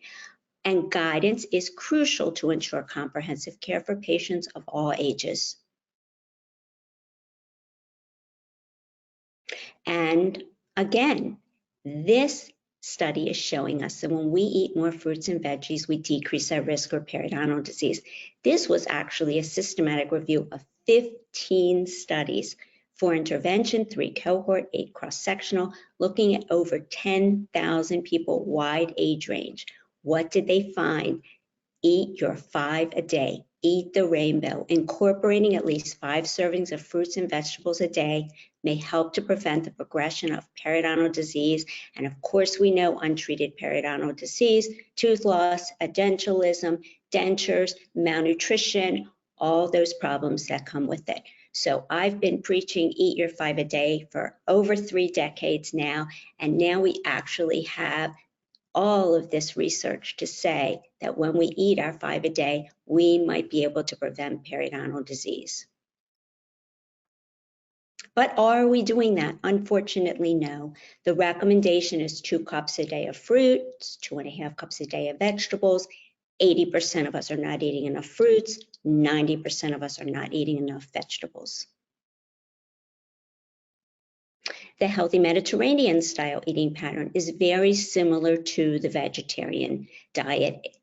and guidance is crucial to ensure comprehensive care for patients of all ages. And again, this study is showing us that when we eat more fruits and veggies, we decrease our risk for periodontal disease. This was actually a systematic review of 15 studies, 4 intervention, 3 cohort, 8 cross-sectional, looking at over 10,000 people, wide age range. What did they find? Eat your 5 a day. Eat the rainbow. Incorporating at least 5 servings of fruits and vegetables a day may help to prevent the progression of periodontal disease. And of course, we know untreated periodontal disease, tooth loss, edentalism, dentures, malnutrition, all those problems that come with it. So I've been preaching eat your 5 a day for over 3 decades now, and now we actually have all of this research to say that when we eat our 5 a day, we might be able to prevent periodontal disease. But are we doing that? Unfortunately, no. The recommendation is 2 cups a day of fruits, 2.5 cups a day of vegetables. 80% of us are not eating enough fruits. 90% of us are not eating enough vegetables. The healthy Mediterranean style eating pattern is very similar to the vegetarian diet.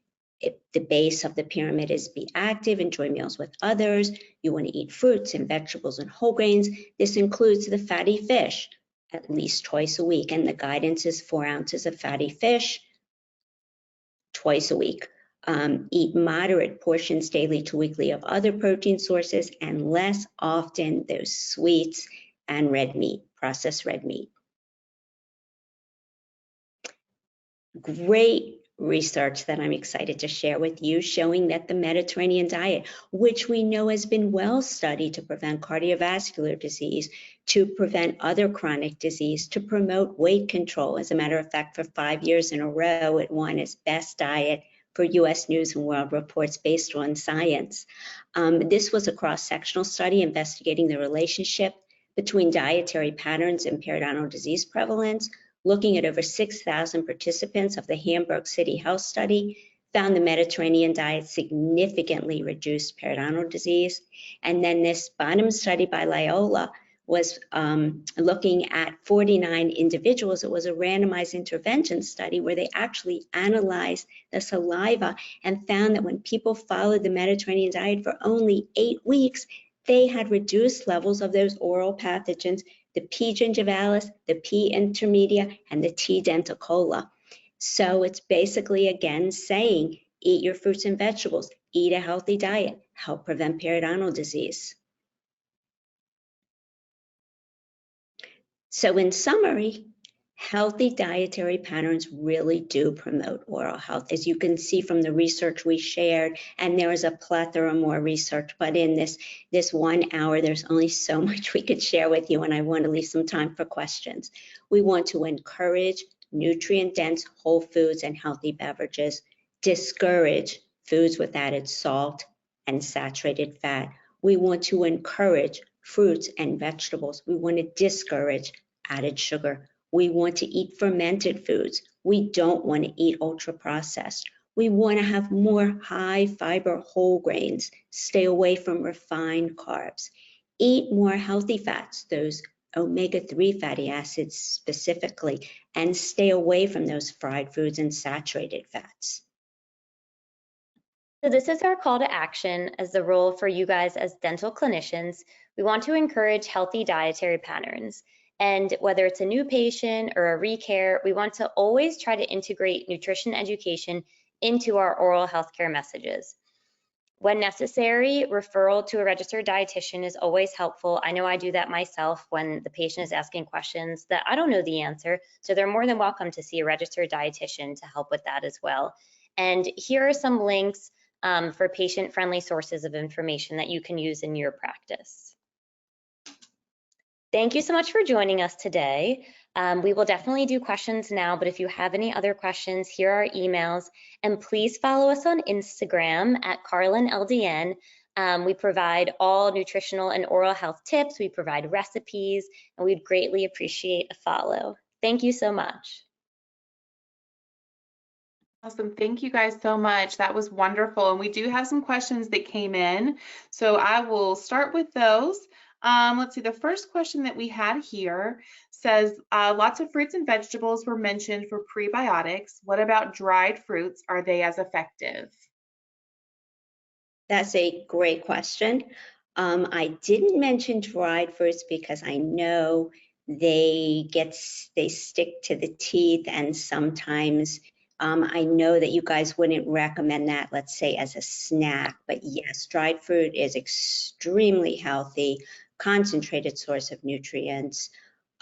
The base of the pyramid is be active, enjoy meals with others. You want to eat fruits and vegetables and whole grains. This includes the fatty fish at least twice a week, and the guidance is 4 ounces of fatty fish twice a week. Eat moderate portions daily to weekly of other protein sources, and less often those sweets and red meat, processed red meat. Great research that I'm excited to share with you, showing that the Mediterranean diet, which we know has been well studied to prevent cardiovascular disease, to prevent other chronic disease, to promote weight control. As a matter of fact, for 5 years in a row, it won as best diet for US News and World Reports based on science. This was a cross-sectional study investigating the relationship between dietary patterns and periodontal disease prevalence, looking at over 6,000 participants of the Hamburg City Health Study, found the Mediterranean diet significantly reduced periodontal disease. And then this bottom study by Loyola was looking at 49 individuals. It was a randomized intervention study where they actually analyzed the saliva and found that when people followed the Mediterranean diet for only 8 weeks, they had reduced levels of those oral pathogens, the P. gingivalis, the P. intermedia, and the T. denticola. So it's basically, again, saying, eat your fruits and vegetables, eat a healthy diet, help prevent periodontal disease. So in summary, Healthy dietary patterns really do promote oral health, as you can see from the research we shared, and there is a plethora more research, but in this 1 hour, there's only so much we could share with you, and I want to leave some time for questions. We want to encourage nutrient-dense whole foods and healthy beverages, discourage foods with added salt and saturated fat. We want to encourage fruits and vegetables. We want to discourage added sugar. We want to eat fermented foods. We don't want to eat ultra-processed. We want to have more high fiber whole grains. Stay away from refined carbs. Eat more healthy fats, those omega-3 fatty acids specifically, and stay away from those fried foods and saturated fats. So this is our call to action as the role for you guys as dental clinicians. We want to encourage healthy dietary patterns. And whether it's a new patient or a recare, we want to always try to integrate nutrition education into our oral healthcare messages. When necessary, referral to a registered dietitian is always helpful. I know I do that myself when the patient is asking questions that I don't know the answer. So they're more than welcome to see a registered dietitian to help with that as well. And here are some links for patient-friendly sources of information that you can use in your practice. Thank you so much for joining us today. We will definitely do questions now, but if you have any other questions, here are emails, and please follow us on Instagram at CarlinLDN. We provide all nutritional and oral health tips, we provide recipes, and we'd greatly appreciate a follow. Thank you so much. Awesome. Thank you guys so much. That was wonderful. And we do have some questions that came in. So I will start with those. Let's see, the first question that we had here says, lots of fruits and vegetables were mentioned for prebiotics. What about dried fruits? Are they as effective? That's a great question. I didn't mention dried fruits because I know they stick to the teeth, and sometimes I know that you guys wouldn't recommend that, let's say, as a snack. But yes, dried fruit is extremely healthy, concentrated source of nutrients.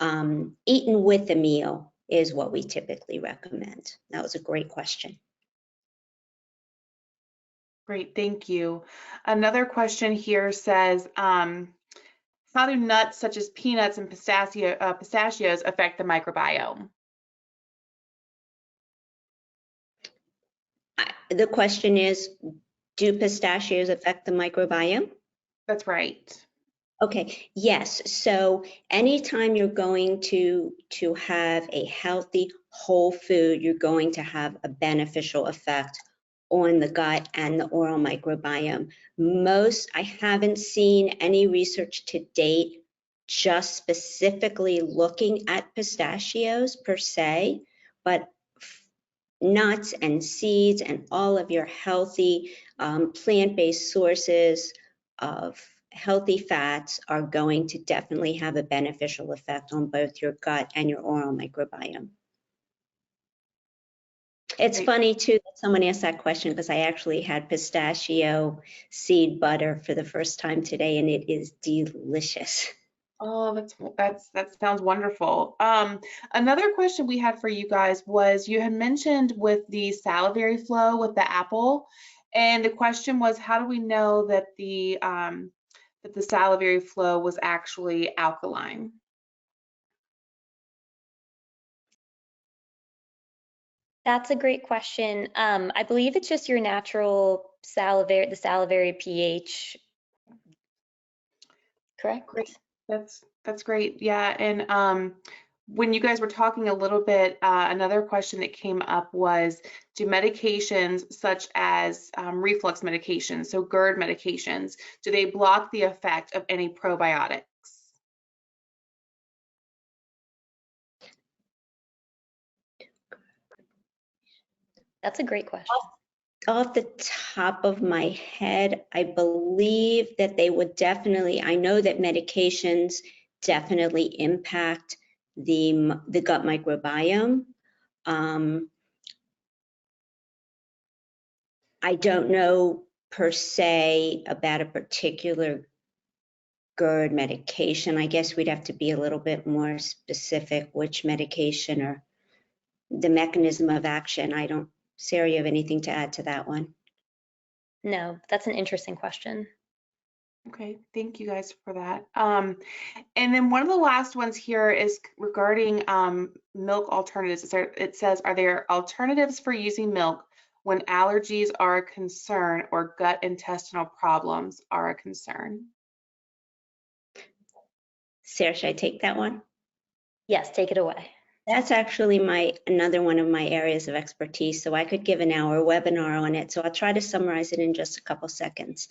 Eaten with a meal is what we typically recommend. That was a great question. Great, thank you. Another question here says, how do nuts such as peanuts and pistachios affect the microbiome? The question is, do pistachios affect the microbiome? That's right. Okay, yes. So anytime you're going to have a healthy whole food, you're going to have a beneficial effect on the gut and the oral microbiome. I haven't seen any research to date just specifically looking at pistachios per se, but nuts and seeds and all of your healthy plant-based sources of healthy fats are going to definitely have a beneficial effect on both your gut and your oral microbiome. It's funny too that someone asked that question because I actually had pistachio seed butter for the first time today, and it is delicious. Oh, that sounds wonderful. Another question we had for you guys was, you had mentioned with the salivary flow with the apple, and the question was, how do we know that the salivary flow was actually alkaline? That's a great question. I believe it's just your natural the salivary pH, correct? Great. That's great. Yeah, and when you guys were talking a little bit, another question that came up was, do medications such as reflux medications, so GERD medications, do they block the effect of any probiotics? That's a great question. Off the top of my head, I believe that they would definitely, I know that medications definitely impact the gut microbiome. I don't know per se about a particular GERD medication. I guess we'd have to be a little bit more specific which medication or the mechanism of action. Sarah, you have anything to add to that one? No, that's an interesting question. Okay, thank you guys for that. And then one of the last ones here is regarding milk alternatives. It says, are there alternatives for using milk when allergies are a concern or gut intestinal problems are a concern? Sarah, should I take that one? Yes, take it away. That's actually another one of my areas of expertise, so I could give an hour webinar on it. So I'll try to summarize it in just a couple seconds.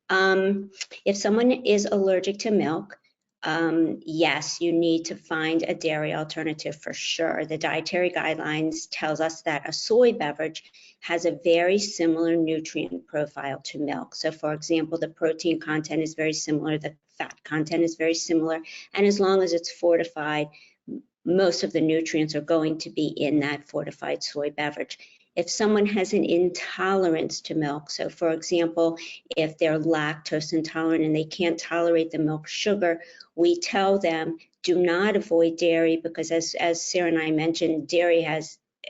If someone is allergic to milk, yes, you need to find a dairy alternative for sure. The dietary guidelines tells us that a soy beverage has a very similar nutrient profile to milk. So for example, the protein content is very similar, the fat content is very similar, and as long as it's fortified, most of the nutrients are going to be in that fortified soy beverage. If someone has an intolerance to milk, so for example, if they're lactose intolerant and they can't tolerate the milk sugar, we tell them do not avoid dairy, because as Sarah and I mentioned, dairy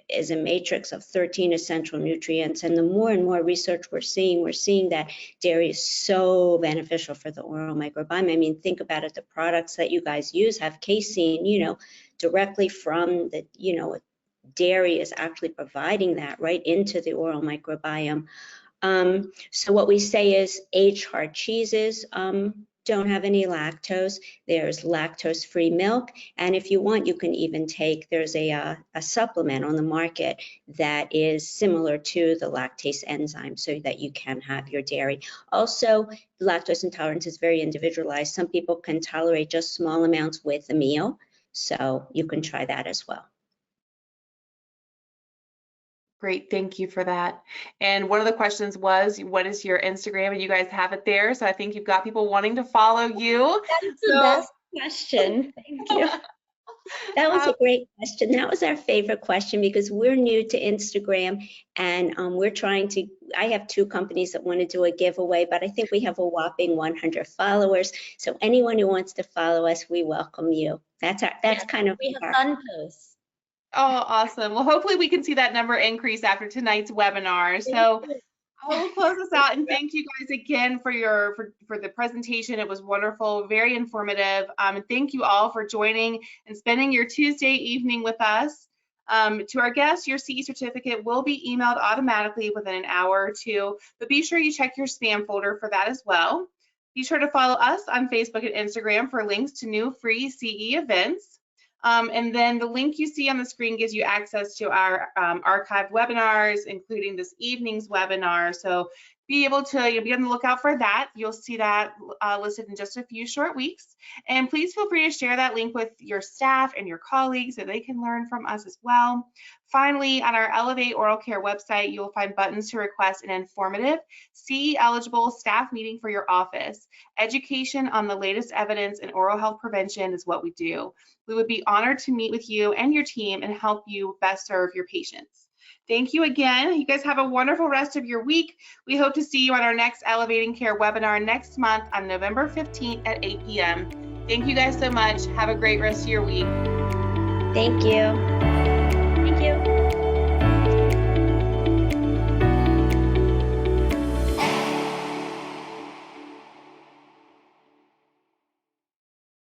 is a matrix of 13 essential nutrients, and the more and more research we're seeing that dairy is so beneficial for the oral microbiome. I mean, think about it, the products that you guys use have casein, directly from the, dairy is actually providing that right into the oral microbiome. So what we say is aged hard cheeses don't have any lactose. There's lactose-free milk, and if you want, you can even there's a supplement on the market that is similar to the lactase enzyme so that you can have your dairy. Also, lactose intolerance is very individualized. Some people can tolerate just small amounts with a meal, so you can try that as well. Great, thank you for that. And one of the questions was, what is your Instagram? And you guys have it there. So I think you've got people wanting to follow you. That's the best question. Thank you. That was a great question. That was our favorite question because we're new to Instagram and I have 2 companies that want to do a giveaway, but I think we have a whopping 100 followers. So anyone who wants to follow us, we welcome you. That's kind of we have fun posts. Oh, awesome. Well, hopefully we can see that number increase after tonight's webinar. So I will close this out and thank you guys again for the presentation. It was wonderful, very informative. And thank you all for joining and spending your Tuesday evening with us. To our guests, your CE certificate will be emailed automatically within an hour or 2, but be sure you check your spam folder for that as well. Be sure to follow us on Facebook and Instagram for links to new free CE events. And then the link you see on the screen gives you access to our archived webinars, including this evening's webinar. So be able to be on the lookout for that. You'll see that listed in just a few short weeks. And please feel free to share that link with your staff and your colleagues so they can learn from us as well. Finally, on our Elevate Oral Care website, you will find buttons to request an informative CE-eligible staff meeting for your office. Education on the latest evidence in oral health prevention is what we do. We would be honored to meet with you and your team and help you best serve your patients. Thank you again. You guys have a wonderful rest of your week. We hope to see you on our next Elevating Care webinar next month on November 15th at 8 p.m. Thank you guys so much. Have a great rest of your week. Thank you.